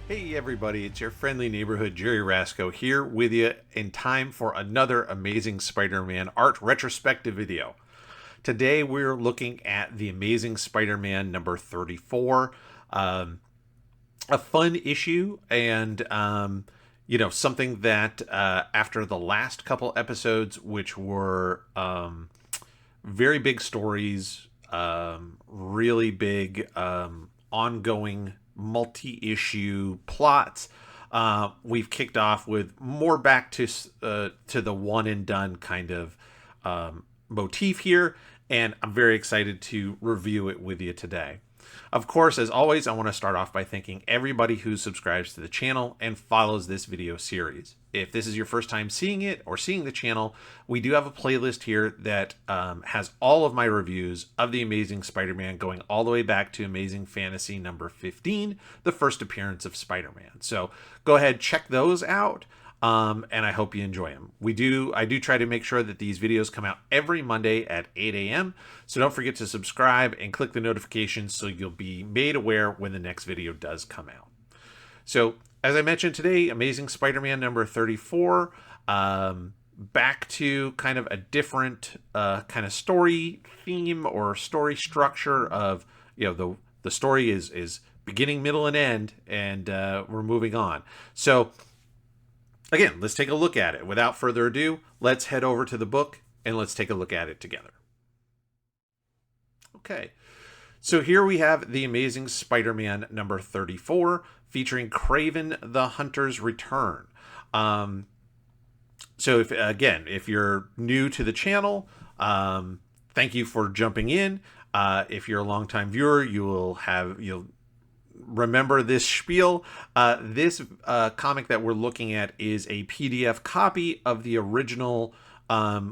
Hey everybody, it's your friendly neighborhood Jerry Rasco here with you in time for another amazing Spider-Man art retrospective video. Today we're looking at the Amazing Spider-Man number 34. A fun issue and something that after the last couple episodes, which were very big stories, really big ongoing multi-issue plots. We've kicked off with more back to the one and done kind of motif here, and I'm very excited to review it with you today. Of course, as always, I want to start off by thanking everybody who subscribes to the channel and follows this video series. If this is your first time seeing it or seeing the channel, we do have a playlist here that has all of my reviews of the Amazing Spider-Man going all the way back to Amazing Fantasy number 15, the first appearance of Spider-Man. So go ahead, check those out. And I hope you enjoy them. I do try to make sure that these videos come out every Monday at 8 a.m. So don't forget to subscribe and click the notifications so you'll be made aware when the next video does come out. So as I mentioned today, Amazing Spider-Man number 34, back to kind of a different kind of story theme or story structure of, the story is beginning, middle, and end, and we're moving on. So again, let's take a look at it. Without further ado, let's head over to the book and let's take a look at it together. Okay, so here we have The Amazing Spider-Man number 34, featuring Kraven the Hunter's Return. So if you're new to the channel, thank you for jumping in. If you're a longtime viewer, you'll remember this spiel. This comic that we're looking at is a PDF copy of the original,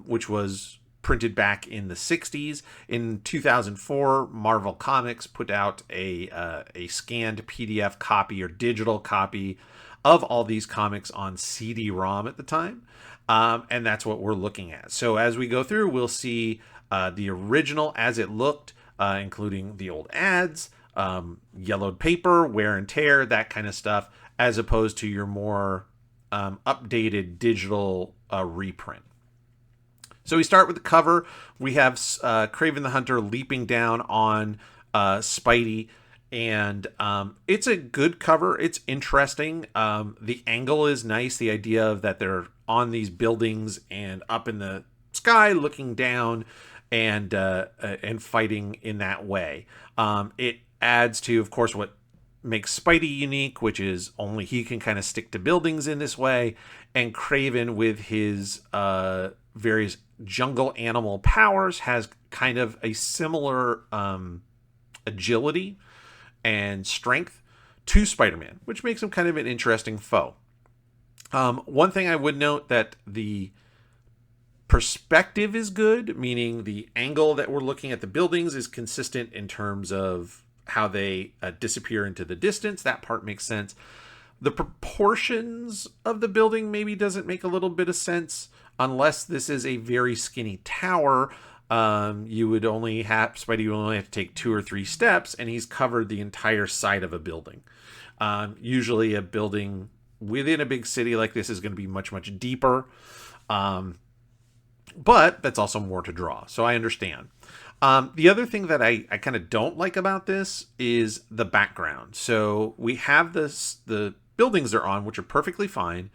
which was printed back in the 60s. In 2004, Marvel Comics put out a scanned PDF copy or digital copy of all these comics on CD-ROM at the time. And that's what we're looking at. So as we go through, we'll see the original as it looked, including the old ads, yellowed paper, wear and tear, that kind of stuff, as opposed to your more updated digital reprint. So we start with the cover. We have Kraven the Hunter leaping down on Spidey, and it's a good cover. It's interesting. The angle is nice. The idea of that they're on these buildings and up in the sky looking down and fighting in that way. It adds to, of course, what makes Spidey unique, which is only he can kind of stick to buildings in this way, and Kraven with his various jungle animal powers has kind of a similar agility and strength to Spider-Man, which makes him kind of an interesting foe. One thing I would note that the perspective is good, meaning the angle that we're looking at the buildings is consistent in terms of how they disappear into the distance. That part makes sense. The proportions of the building maybe doesn't make a little bit of sense unless this is a very skinny tower. Spidey would only have to take 2 or 3 steps and he's covered the entire side of a building. Usually a building within a big city like this is going to be much, much deeper. But that's also more to draw, so I understand. The other thing that I kind of don't like about this is the background. So we have the buildings they're on, which are perfectly fine,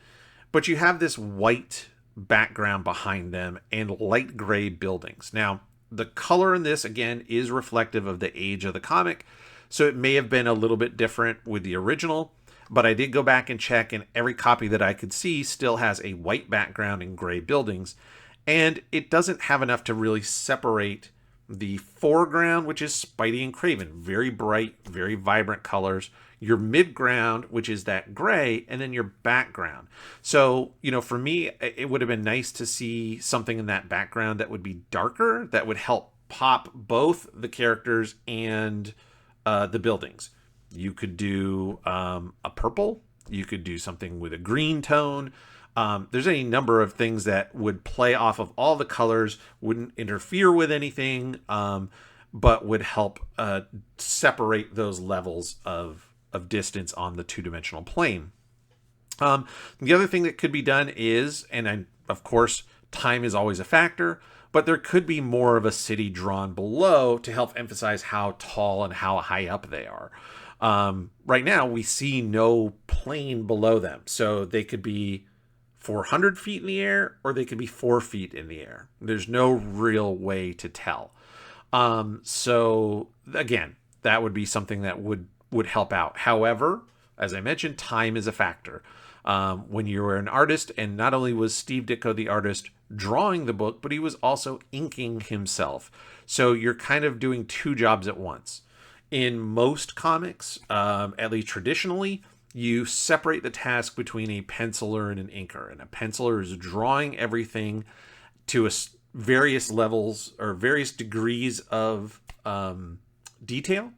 but you have this white background behind them and light gray buildings. Now, the color in this, again, is reflective of the age of the comic, so it may have been a little bit different with the original, but I did go back and check, and every copy that I could see still has a white background and gray buildings, and it doesn't have enough to really separate the foreground, which is Spidey and Kraven, very bright, very vibrant colors, your midground, which is that gray, and then your background. So, for me, it would have been nice to see something in that background that would be darker, that would help pop both the characters and the buildings. You could do a purple, you could do something with a green tone. There's any number of things that would play off of all the colors, wouldn't interfere with anything, but would help separate those levels of of distance on the two-dimensional plane. The other thing that could be done is, of course, time is always a factor, but there could be more of a city drawn below to help emphasize how tall and how high up they are. Right now, we see no plane below them, so they could be 400 feet in the air or they could be 4 feet in the air. There's no real way to tell. So again, that would be something that would help out. However, as I mentioned, time is a factor. When you were an artist, and not only was Steve Ditko the artist drawing the book, but he was also inking himself. So you're kind of doing two jobs at once. In most comics, at least traditionally, you separate the task between a penciler and an inker. And a penciler is drawing everything to various levels or various degrees of detail,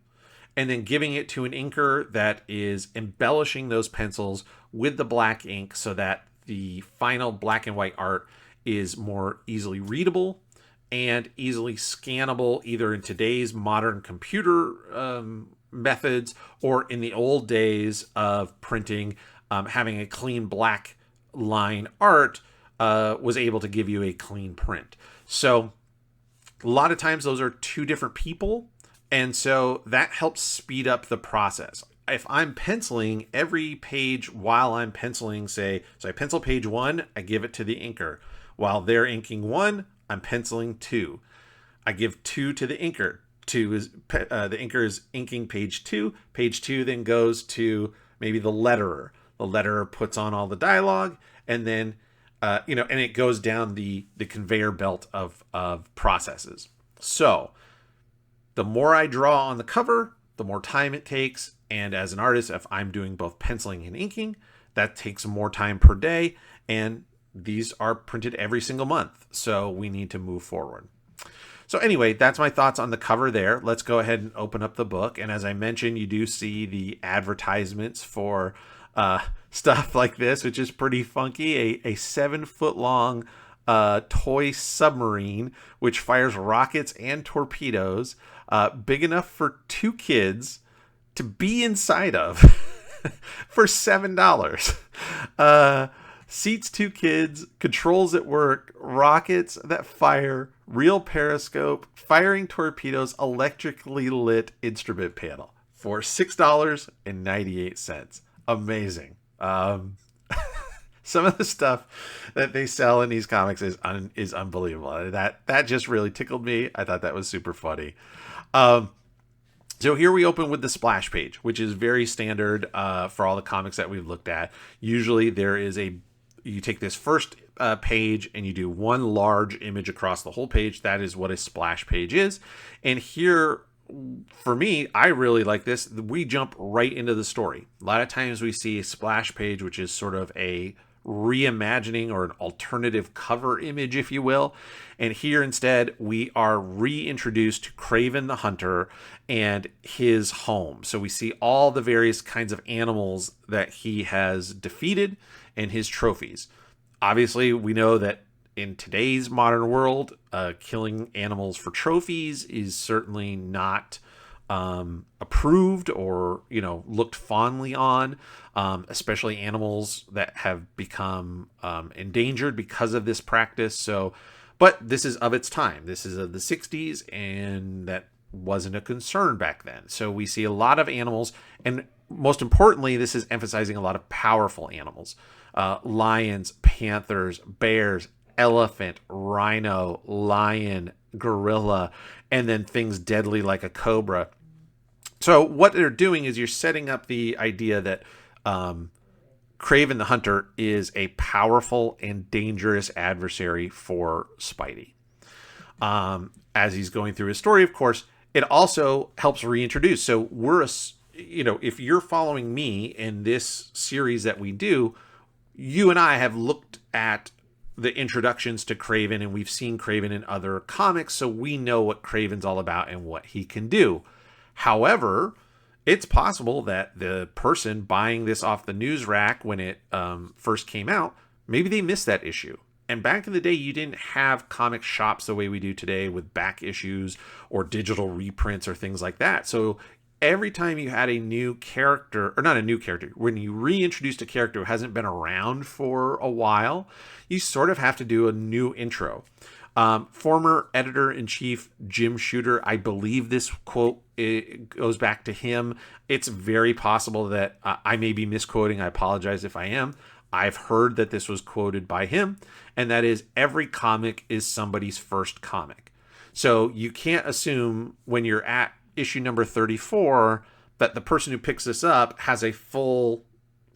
and then giving it to an inker that is embellishing those pencils with the black ink so that the final black and white art is more easily readable and easily scannable, either in today's modern computer methods or in the old days of printing. Having a clean black line art was able to give you a clean print. So a lot of times those are two different people, and so that helps speed up the process. If I'm penciling every page while I'm penciling, so I pencil page 1, I give it to the inker. While they're inking 1, I'm penciling 2. I give 2 to the inker. The inker is inking page 2. Page 2 then goes to maybe the letterer. The letterer puts on all the dialogue, and then and it goes down the conveyor belt of processes. So the more I draw on the cover, the more time it takes. And as an artist, if I'm doing both penciling and inking, that takes more time per day. And these are printed every single month. So we need to move forward. So anyway, that's my thoughts on the cover there. Let's go ahead and open up the book. And as I mentioned, you do see the advertisements for stuff like this, which is pretty funky. A 7-foot-long toy submarine, which fires rockets and torpedoes, big enough for 2 kids to be inside of for $7. Seats 2 kids, controls at work, rockets that fire, real periscope, firing torpedoes, electrically lit instrument panel for $6.98. Amazing. Some of the stuff that they sell in these comics is unbelievable. That just really tickled me. I thought that was super funny. So here we open with the splash page, which is very standard for all the comics that we've looked at. Usually you take this first page and you do one large image across the whole page. That is what a splash page is. And here, for me, I really like this. We jump right into the story. A lot of times we see a splash page, which is sort of a reimagining or an alternative cover image, if you will. And here instead, we are reintroduced to Kraven the Hunter and his home. So we see all the various kinds of animals that he has defeated and his trophies. Obviously, we know that in today's modern world, killing animals for trophies is certainly not approved or looked fondly on, especially animals that have become endangered because of this practice. But this is of its time. This is of the 60s, and that wasn't a concern back then. So we see a lot of animals, and most importantly, this is emphasizing a lot of powerful animals. Lions, panthers, bears, elephant, rhino, lion, gorilla, and then things deadly like a cobra. So what they're doing is you're setting up the idea that Kraven the Hunter is a powerful and dangerous adversary for Spidey. As he's going through his story, of course, it also helps reintroduce. So if you're following me in this series that we do, you and I have looked at the introductions to Kraven, and we've seen Kraven in other comics, so we know what Kraven's all about and what he can do. However, it's possible that the person buying this off the news rack when it first came out, maybe they missed that issue. And back in the day, you didn't have comic shops the way we do today with back issues or digital reprints or things like that. So every time you had a new character, or not a new character, when you reintroduced a character who hasn't been around for a while, you sort of have to do a new intro. Former editor-in-chief Jim Shooter, I believe this quote, it goes back to him. It's very possible that I may be misquoting. I apologize if I am. I've heard that this was quoted by him, and that is, every comic is somebody's first comic. So you can't assume when you're at issue number 34 that the person who picks this up has a full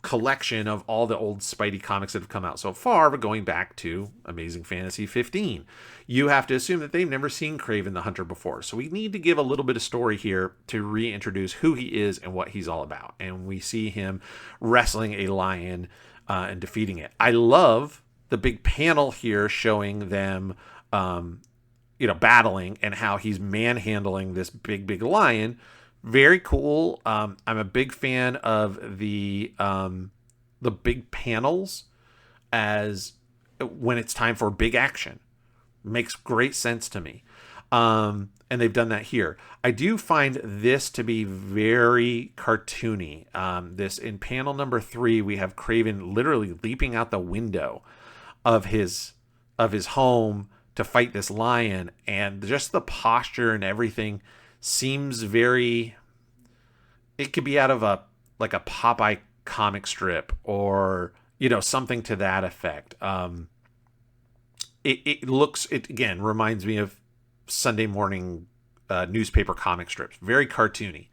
collection of all the old Spidey comics that have come out so far, but going back to Amazing Fantasy 15. You have to assume that they've never seen Kraven the Hunter before. So we need to give a little bit of story here to reintroduce who he is and what he's all about. And we see him wrestling a lion and defeating it. I love the big panel here showing them battling, and how he's manhandling this big lion. Very cool. I'm a big fan of the big panels as when it's time for big action. Makes great sense to me. And they've done that here. I do find this to be very cartoony. This in panel number 3, we have Kraven literally leaping out the window of his home to fight this lion, and just the posture and everything seems very, it could be out of a Popeye comic strip, or something to that effect. It again reminds me of Sunday morning newspaper comic strips, very cartoony.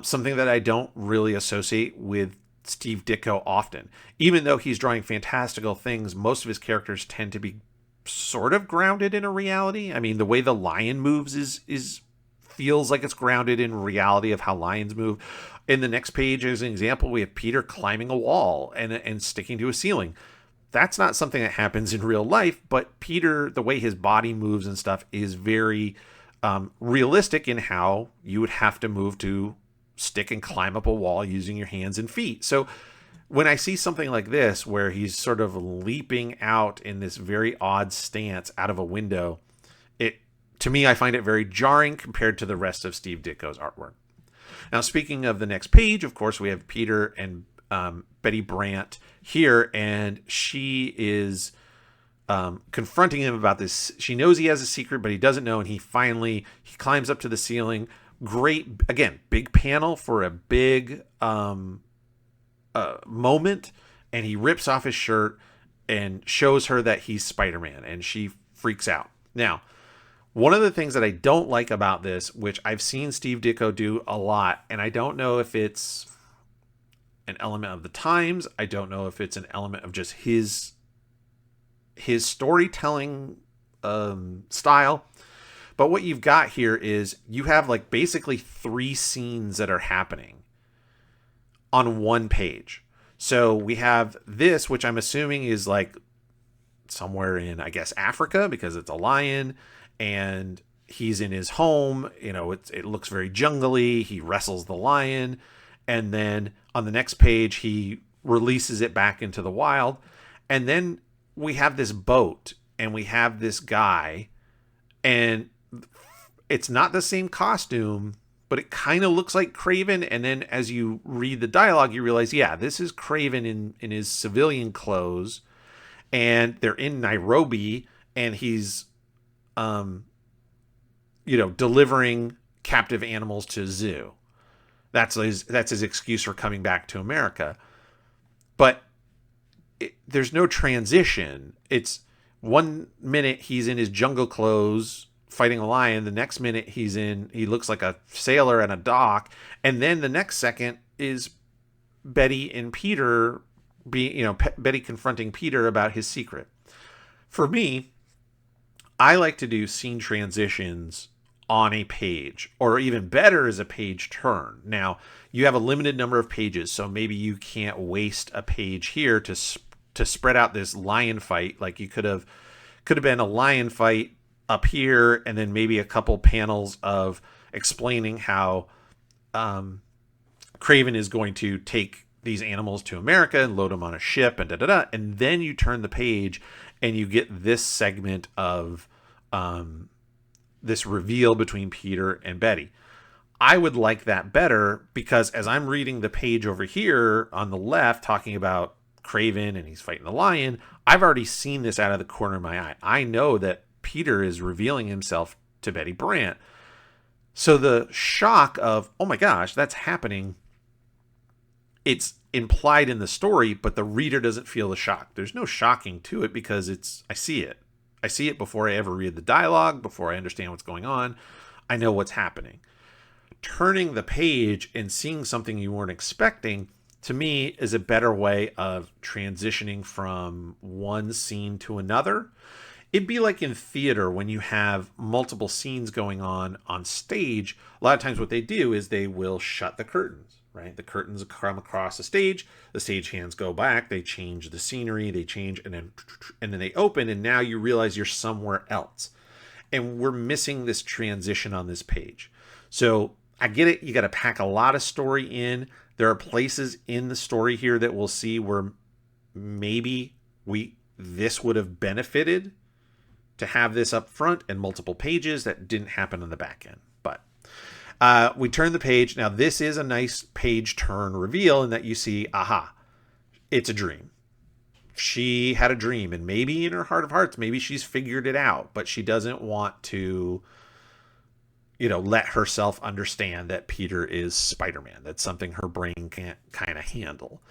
Something that I don't really associate with Steve Ditko often. Even though he's drawing fantastical things, most of his characters tend to be sort of grounded in a reality. I mean, the way the lion moves is feels like it's grounded in reality of how lions move. In the next page, as an example, we have Peter climbing a wall and sticking to a ceiling. That's not something that happens in real life, but Peter, the way his body moves and stuff, is very realistic in how you would have to move to stick and climb up a wall using your hands and feet. So when I see something like this, where he's sort of leaping out in this very odd stance out of a window, to me, I find it very jarring compared to the rest of Steve Ditko's artwork. Now, speaking of the next page, of course, we have Peter and Betty Brant here, and she is confronting him about this. She knows he has a secret, but he doesn't know, and he climbs up to the ceiling. Great, again, big panel for a big moment, and he rips off his shirt and shows her that he's Spider-Man, and she freaks out. Now, one of the things that I don't like about this, which I've seen Steve Ditko do a lot, and I don't know if it's an element of the times, I don't know if it's an element of just his storytelling style, but what you've got here is you have basically 3 scenes that are happening on one page. So we have this, which I'm assuming is somewhere in, I guess, Africa, because it's a lion and he's in his home. It looks very jungly. He wrestles the lion, and then on the next page he releases it back into the wild. And then we have this boat, and we have this guy, and it's not the same costume, but it kind of looks like Kraven. And then as you read the dialogue, you realize, yeah, this is Kraven in his civilian clothes, and they're in Nairobi, and he's, delivering captive animals to a zoo. That's his excuse for coming back to America. But there's no transition. It's 1 minute he's in his jungle clothes fighting a lion. The next minute he looks like a sailor at a dock. And then the next second is Betty and Peter Betty confronting Peter about his secret. For me, I like to do scene transitions on a page, or even better is a page turn. Now, you have a limited number of pages, so maybe you can't waste a page here to spread out this lion fight. You could have been a lion fight up here, and then maybe a couple panels of explaining how Kraven is going to take these animals to America and load them on a ship, and and then you turn the page and you get this segment of this reveal between Peter and Betty. I would like that better, because as I'm reading the page over here on the left talking about Craven and he's fighting the lion, I've already seen this out of the corner of my eye. I know that Peter is revealing himself to Betty Brant. So the shock of, oh my gosh, that's happening, it's implied in the story, but the reader doesn't feel the shock. There's no shocking to it because I see it. I see it before I ever read the dialogue, before I understand what's going on. I know what's happening. Turning the page and seeing something you weren't expecting, to me, is a better way of transitioning from one scene to another. It'd be like in theater when you have multiple scenes going on stage. A lot of times what they do is they will shut the curtains, right? The curtains come across the stage hands go back, they change the scenery, they change, and then they open, and now you realize you're somewhere else. And we're missing this transition on this page. So I get it. You got to pack a lot of story in. There are places in the story here that we'll see where maybe this would have benefited to have this up front and multiple pages. That didn't happen on the back end. But we turn the page. Now, this is a nice page turn reveal in that you see, aha, it's a dream. She had a dream, and maybe in her heart of hearts, maybe she's figured it out, but she doesn't want to, let herself understand that Peter is Spider-Man. That's something her brain can't kind of handle.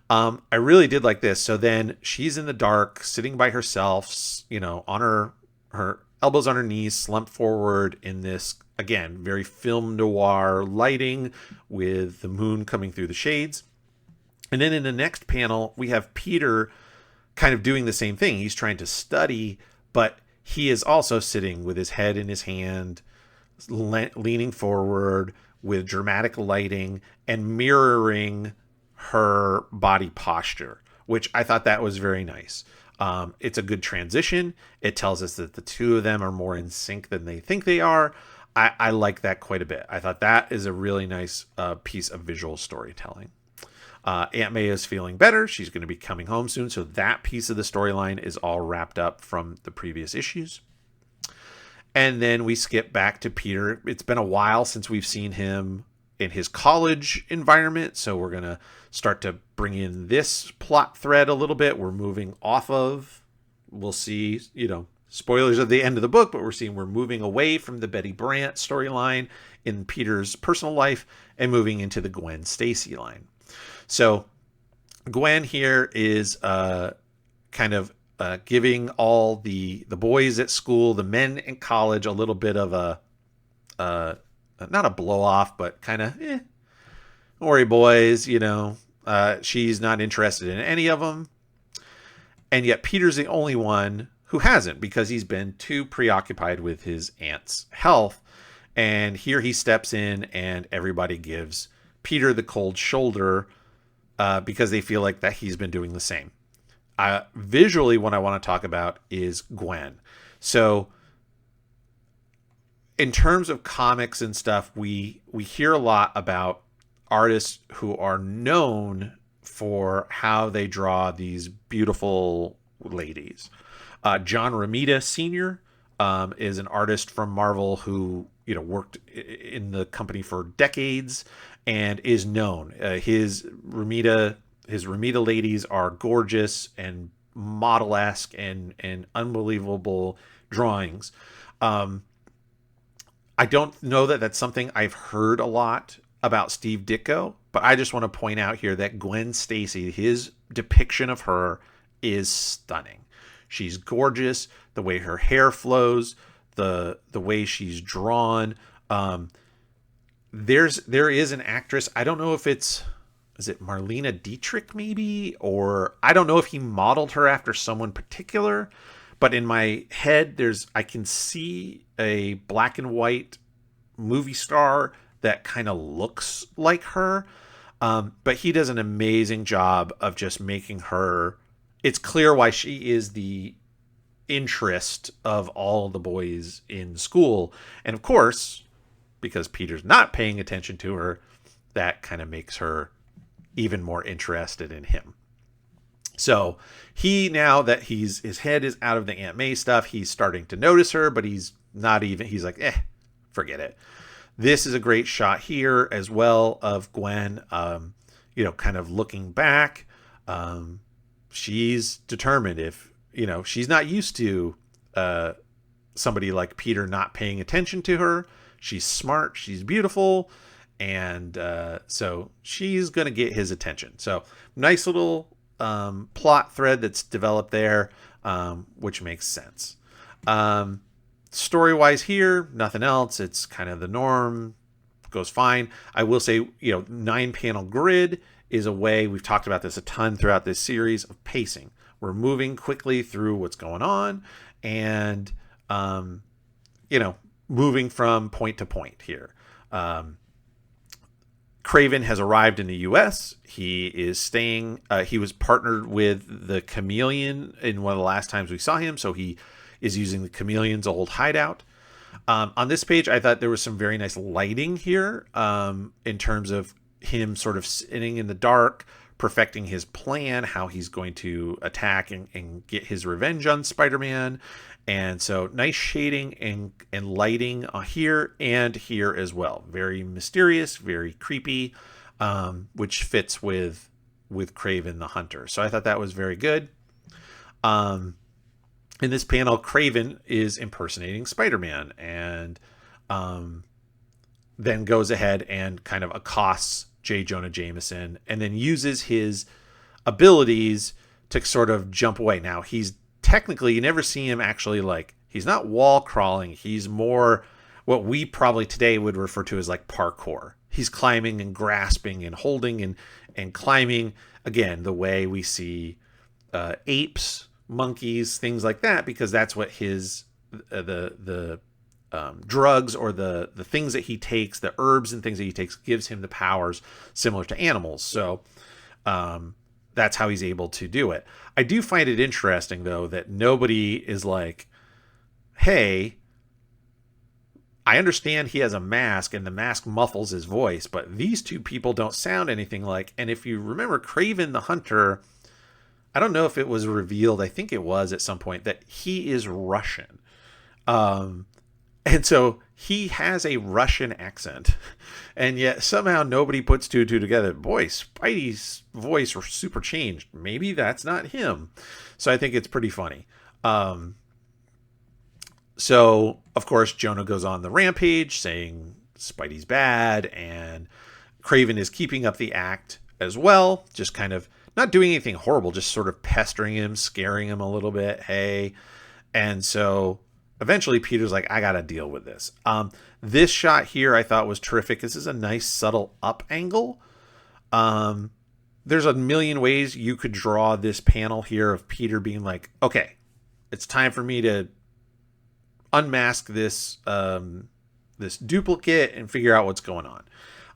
I really did like this. So then she's in the dark, sitting by herself, on her elbows on her knees, slumped forward in this, again, very film noir lighting with the moon coming through the shades. And then in the next panel, we have Peter kind of doing the same thing. He's trying to study, but he is also sitting with his head in his hand, leaning forward with dramatic lighting and mirroring her body posture, which I thought that was very nice. It's a good transition. It tells us that the two of them are more in sync than they think they are. I like that quite a bit. I thought that is a really nice piece of visual storytelling. Aunt May is feeling better. She's going to be coming home soon. So that piece of the storyline is all wrapped up from the previous issues. And then we skip back to Peter. It's been a while since we've seen him in his college environment. So we're going to start to bring in this plot thread a little bit. We're moving off of, we'll see, spoilers of the end of the book, but we're moving away from the Betty Brant storyline in Peter's personal life and moving into the Gwen Stacy line. So Gwen here is kind of giving all the boys at school, the men in college, a little bit of a not a blow off, but kind of don't worry, boys, she's not interested in any of them. And yet Peter's the only one who hasn't, because he's been too preoccupied with his aunt's health. And here he steps in and everybody gives Peter the cold shoulder because they feel like that he's been doing the same. Visually, what I want to talk about is Gwen. So in terms of comics and stuff, we hear a lot about artists who are known for how they draw these beautiful ladies. John Romita Sr. Is an artist from Marvel who worked in the company for decades and is known. His Romita ladies are gorgeous and model-esque and unbelievable drawings. I don't know that that's something I've heard a lot about Steve Ditko, but I just want to point out here that Gwen Stacy, his depiction of her is stunning. She's gorgeous. The way her hair flows, the way she's drawn. There is an actress. I don't know if is it Marlene Dietrich maybe, or I don't know if he modeled her after someone particular, but in my head I can see a black and white movie star that kind of looks like her. But he does an amazing job of just making her, it's clear why she is the interest of all the boys in school. And of course, because Peter's not paying attention to her, that kind of makes her even more interested in him. So now that his head is out of the Aunt May stuff, he's starting to notice her, but he's like, forget it. This is a great shot here as well of Gwen, kind of looking back. She's determined. If, she's not used to somebody like Peter not paying attention to her. She's smart. She's beautiful. And so she's going to get his attention. So nice little plot thread that's developed there, which makes sense. Story-wise here, nothing else. It's kind of the norm. Goes fine. I will say, 9-panel grid is a way, we've talked about this a ton throughout this series, of pacing. We're moving quickly through what's going on and, moving from point to point here. Kraven has arrived in the U.S. He is staying. He was partnered with the Chameleon in one of the last times we saw him, so he is using the Chameleon's old hideout. On this page, I thought there was some very nice lighting here in terms of him sort of sitting in the dark, perfecting his plan, how he's going to attack and get his revenge on Spider-Man. And so nice shading and lighting here and here as well. Very mysterious, very creepy, which fits with Kraven the Hunter. So I thought that was very good. In this panel, Kraven is impersonating Spider-Man and then goes ahead and kind of accosts J. Jonah Jameson and then uses his abilities to sort of jump away. Now, he's technically, you never see him actually, he's not wall crawling. He's more what we probably today would refer to as parkour. He's climbing and grasping and holding and climbing, again, the way we see apes, monkeys, things like that, because that's what his the drugs or the things that he takes, the herbs and things that he takes, gives him the powers similar to animals. So that's how he's able to do it. I do find it interesting, though, that nobody is like, hey, I understand he has a mask and the mask muffles his voice, but these two people don't sound anything like. And if you remember Kraven the Hunter, I don't know if it was revealed, I think it was at some point, that he is Russian. And so he has a Russian accent. And yet somehow nobody puts two and two together. Boy, Spidey's voice super changed. Maybe that's not him. So I think it's pretty funny. So, of course, Jonah goes on the rampage saying Spidey's bad. And Kraven is keeping up the act as well. Just kind of not doing anything horrible, just sort of pestering him, scaring him a little bit. Hey. And so eventually Peter's like, I got to deal with this. This shot here I thought was terrific. This is a nice subtle up angle. There's a million ways you could draw this panel here of Peter being like, okay, it's time for me to unmask this, this duplicate and figure out what's going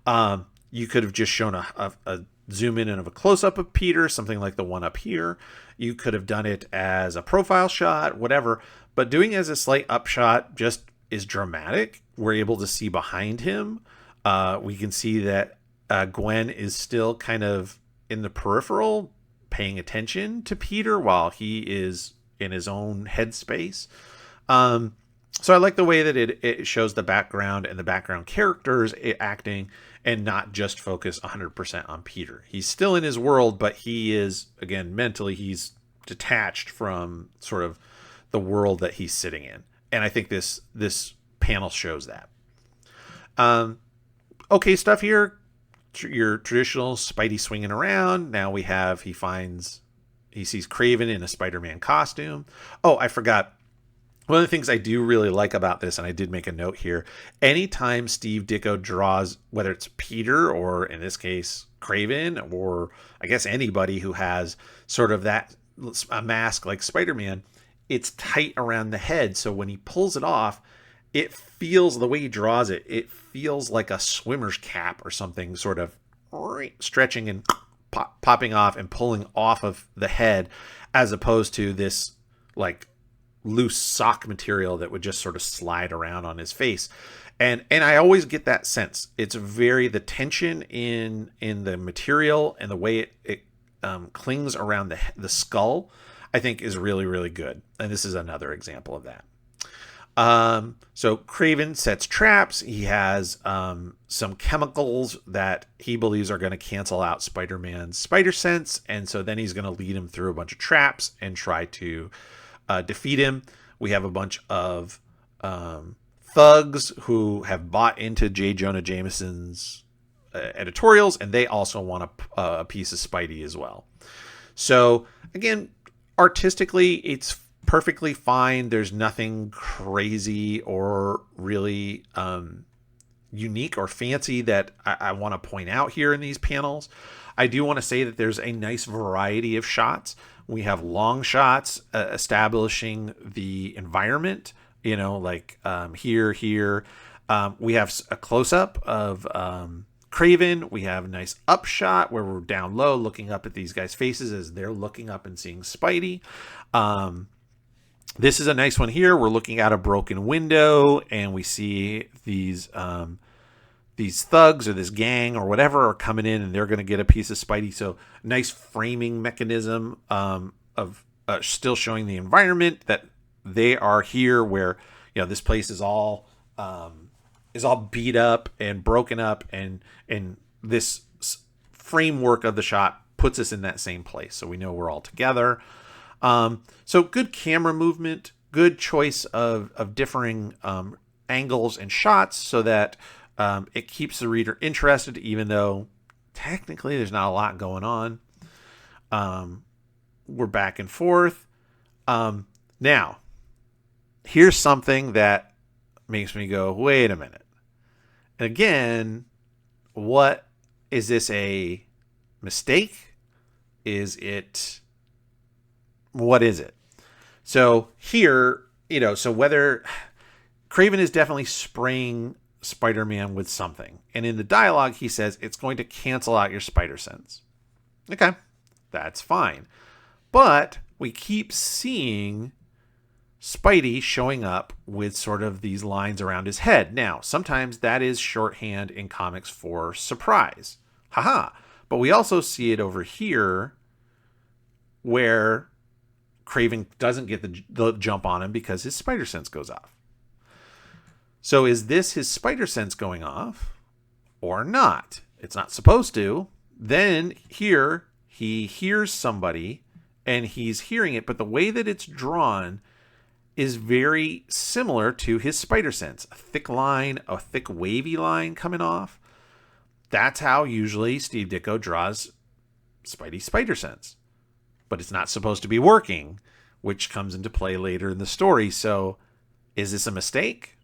on. You could have just shown a zoom in of a close-up of Peter, something like the one up here. You could have done it as a profile shot, whatever. But doing it as a slight upshot just is dramatic. We're able to see behind him. We can see that Gwen is still kind of in the peripheral, paying attention to Peter while he is in his own headspace. So I like the way that it shows the background and the background characters acting and not just focus 100% on Peter. He's still in his world, but he is, again, mentally, he's detached from sort of the world that he's sitting in. And I think this panel shows that. Okay, stuff here. Your traditional Spidey swinging around. Now he sees Kraven in a Spider-Man costume. Oh, I forgot. One of the things I do really like about this, and I did make a note here, anytime Steve Ditko draws, whether it's Peter or in this case Kraven, or I guess anybody who has sort of a mask like Spider-Man, it's tight around the head. So when he pulls it off, it feels, the way he draws it, it feels like a swimmer's cap or something, sort of stretching and popping off and pulling off of the head, as opposed to this like loose sock material that would just sort of slide around on his face. And I always get that sense. It's the tension in the material and the way it clings around the skull, I think is really, really good. And this is another example of that. So Craven sets traps. He has some chemicals that he believes are going to cancel out Spider-Man's spider sense. And so then he's going to lead him through a bunch of traps and try to defeat him. We have a bunch of thugs who have bought into J. Jonah Jameson's editorials, and they also want a piece of Spidey as well. So again, artistically, it's perfectly fine. There's nothing crazy or really unique or fancy that I want to point out here in these panels. I do want to say that there's a nice variety of shots. We have long shots establishing the environment, like here. We have a close-up of Craven. We have a nice up shot where we're down low looking up at these guys' faces as they're looking up and seeing Spidey. This is a nice one here. We're looking out a broken window and we see these thugs or this gang or whatever are coming in and they're going to get a piece of Spidey. So nice framing mechanism of still showing the environment that they are here where, this place is all beat up and broken up, and this framework of the shot puts us in that same place. So we know we're all together. So good camera movement, good choice of differing angles and shots so that it keeps the reader interested, even though technically there's not a lot going on. We're back and forth. Now, here's something that makes me go, wait a minute. Again, what is this, a mistake? What is it? So here, so whether Craven is definitely spraying Spider-Man with something. And in the dialogue, he says it's going to cancel out your spider sense. Okay, that's fine. But we keep seeing Spidey showing up with sort of these lines around his head. Now, sometimes that is shorthand in comics for surprise. Haha. But we also see it over here where Craven doesn't get the jump on him because his spider sense goes off. So is this his spider sense going off or not? It's not supposed to. Then here he hears somebody and he's hearing it, but the way that it's drawn is very similar to his spider sense. A thick line, a thick wavy line coming off. That's how usually Steve Ditko draws Spidey's spider sense. But it's not supposed to be working, which comes into play later in the story. So is this a mistake?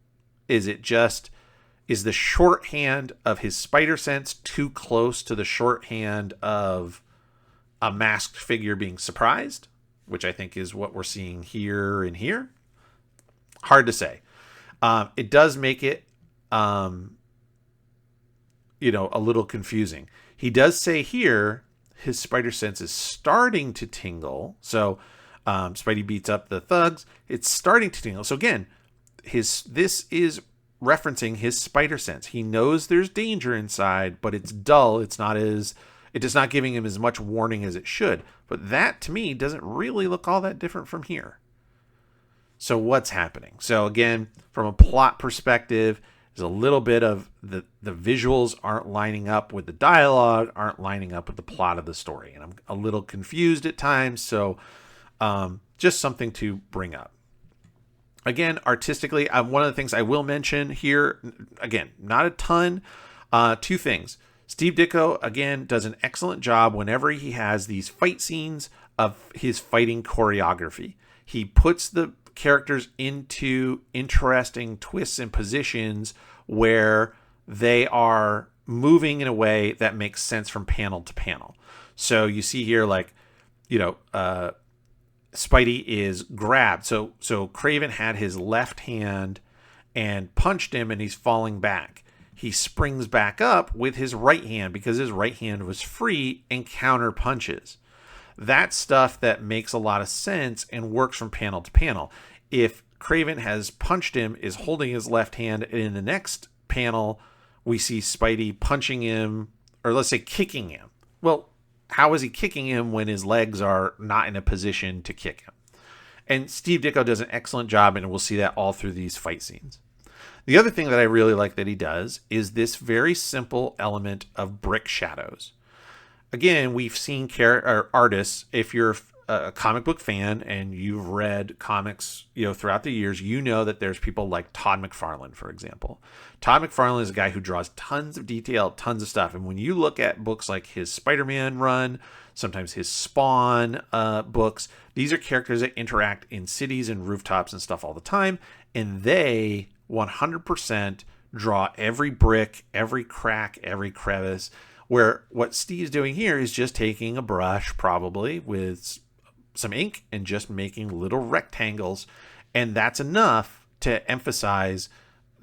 Is the shorthand of his spider sense too close to the shorthand of a masked figure being surprised? Which I think is what we're seeing here and here. Hard to say. It does make it, a little confusing. He does say here his spider sense is starting to tingle. So Spidey beats up the thugs. It's starting to tingle. So again, this is referencing his spider sense. He knows there's danger inside, but it's dull. It is not giving him as much warning as it should. But that to me doesn't really look all that different from here. So what's happening? So again, from a plot perspective, there's a little bit of the visuals aren't lining up with the dialogue, aren't lining up with the plot of the story. And I'm a little confused at times. So just something to bring up. Again, artistically, one of the things I will mention here, again, not a ton, two things. Steve Ditko, again, does an excellent job whenever he has these fight scenes of his fighting choreography. He puts the characters into interesting twists and positions where they are moving in a way that makes sense from panel to panel. So you see here, Spidey is grabbed. So Craven had his left hand and punched him and he's falling back. He springs back up with his right hand because his right hand was free and counter punches. That's stuff that makes a lot of sense and works from panel to panel. If Craven has punched him, is holding his left hand, and in the next panel, we see Spidey punching him, or let's say kicking him. Well, how is he kicking him when his legs are not in a position to kick him? And Steve Ditko does an excellent job, and we'll see that all through these fight scenes. The other thing that I really like that he does is this very simple element of brick shadows. Again, we've seen artists, if you're a comic book fan and you've read comics, throughout the years, that there's people like Todd McFarlane, for example. Todd McFarlane is a guy who draws tons of detail, tons of stuff. And when you look at books like his Spider-Man run, sometimes his Spawn books, these are characters that interact in cities and rooftops and stuff all the time. And they 100% draw every brick, every crack, every crevice. Where what Steve's doing here is just taking a brush, probably with some ink, and just making little rectangles. And that's enough to emphasize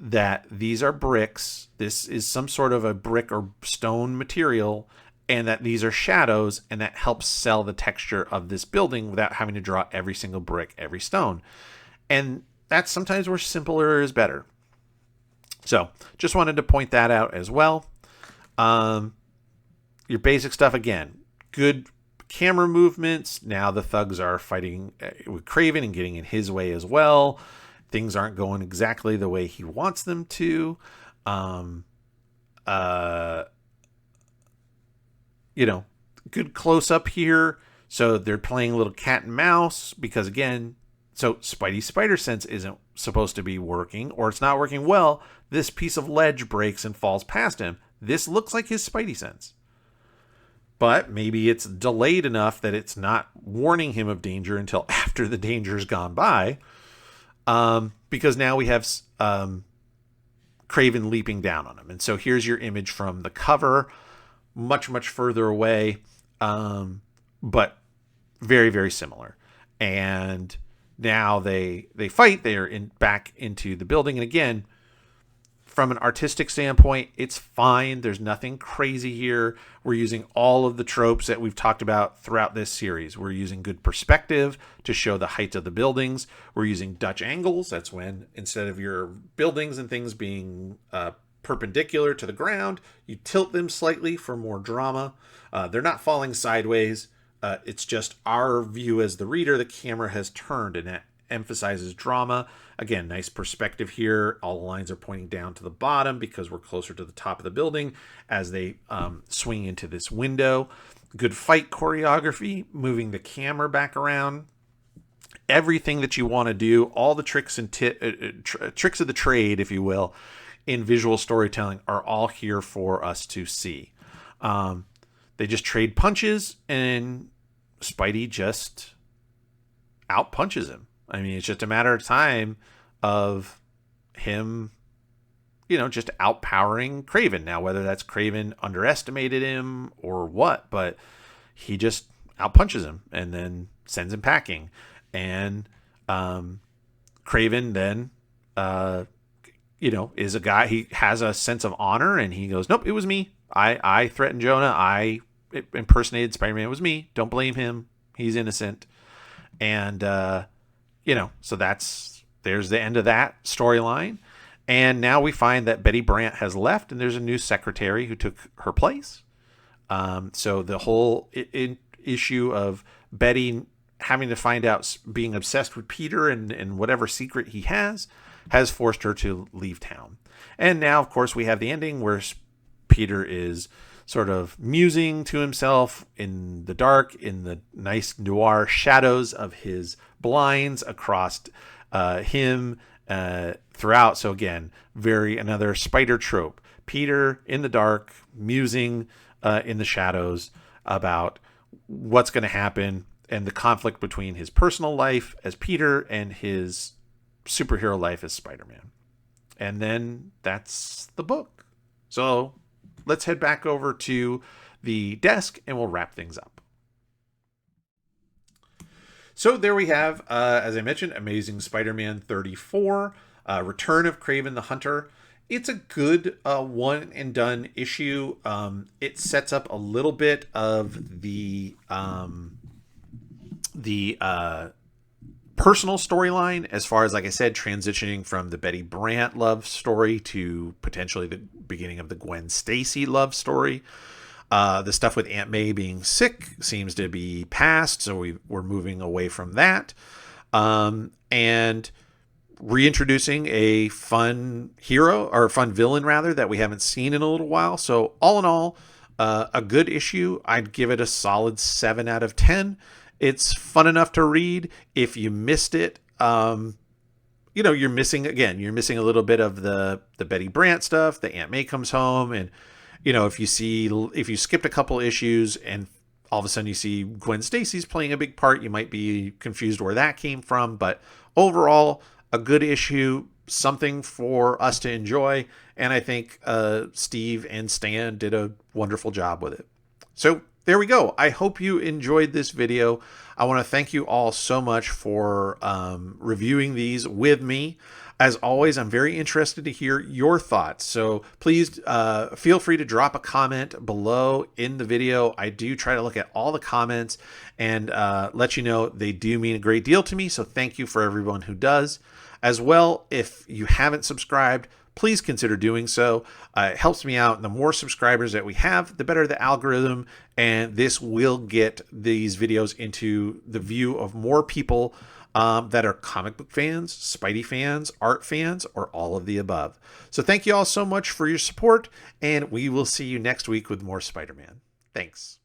that these are bricks. This is some sort of a brick or stone material, and that these are shadows, and that helps sell the texture of this building without having to draw every single brick, every stone. And that's sometimes where simpler is better. So just wanted to point that out as well. Your basic stuff, again, good camera movements. Now the thugs are fighting with Kraven and getting in his way as well. Things aren't going exactly the way he wants them to. Good close up here. So they're playing a little cat and mouse because, again, so Spidey's spider sense isn't supposed to be working, or it's not working well. This piece of ledge breaks and falls past him. This looks like his Spidey sense. But maybe it's delayed enough that it's not warning him of danger until after the danger's gone by. Because now we have Kraven leaping down on him. And so here's your image from the cover, much, much further away, but very, very similar. And now they fight. They're back into the building. And again, from an artistic standpoint, it's fine. There's nothing crazy here. We're using all of the tropes that we've talked about throughout this series. We're using good perspective to show the height of the buildings. We're using Dutch angles. That's when, instead of your buildings and things being perpendicular to the ground, you tilt them slightly for more drama. They're not falling sideways. It's just our view as the reader. The camera has turned, and that emphasizes drama. Again, nice perspective here. All the lines are pointing down to the bottom because we're closer to the top of the building as they swing into this window. Good fight choreography, moving the camera back around. Everything that you want to do, all the tricks and tricks of the trade, if you will, in visual storytelling are all here for us to see. They just trade punches, and Spidey just out-punches him. I mean, it's just a matter of time of him, just outpowering Kraven. Now, whether that's Kraven underestimated him or what, but he just outpunches him and then sends him packing. And Kraven then, is a guy, he has a sense of honor, and he goes, nope, it was me. I threatened Jonah. I impersonated Spider-Man. It was me. Don't blame him. He's innocent. And, so there's the end of that storyline. And now we find that Betty Brant has left, and there's a new secretary who took her place. So the whole issue of Betty having to find out, being obsessed with Peter and whatever secret he has forced her to leave town. And now, of course, we have the ending where Peter is sort of musing to himself in the dark, in the nice noir shadows of his blinds across him throughout. So again, another spider trope. Peter in the dark, musing in the shadows about what's going to happen, and the conflict between his personal life as Peter and his superhero life as Spider-Man. And then that's the book. So let's head back over to the desk and we'll wrap things up. So there we have, as I mentioned, Amazing Spider-Man 34, Return of Kraven the Hunter. It's a good one and done issue. It sets up a little bit of the personal storyline, as far as, like I said, transitioning from the Betty Brant love story to potentially the beginning of the Gwen Stacy love story. The stuff with Aunt May being sick seems to be past, so we're moving away from that. and reintroducing a fun hero, or a fun villain rather, that we haven't seen in a little while. So all in all, a good issue. I'd give it a solid 7 out of 10. It's fun enough to read. If you missed it, you're missing a little bit of the Betty Brant stuff. The Aunt May comes home, and if you skipped a couple issues and all of a sudden you see Gwen Stacy's playing a big part, you might be confused where that came from. But overall, a good issue, something for us to enjoy, and I think Steve and Stan did a wonderful job with it. So there we go. I hope you enjoyed this video. I want to thank you all so much for reviewing these with me. As always, I'm very interested to hear your thoughts. So please feel free to drop a comment below in the video. I do try to look at all the comments and let you know they do mean a great deal to me. So thank you for everyone who does. As well, if you haven't subscribed, please consider doing so. It helps me out. The more subscribers that we have, the better the algorithm, and this will get these videos into the view of more people that are comic book fans, Spidey fans, art fans, or all of the above. So thank you all so much for your support, and we will see you next week with more Spider-Man. Thanks.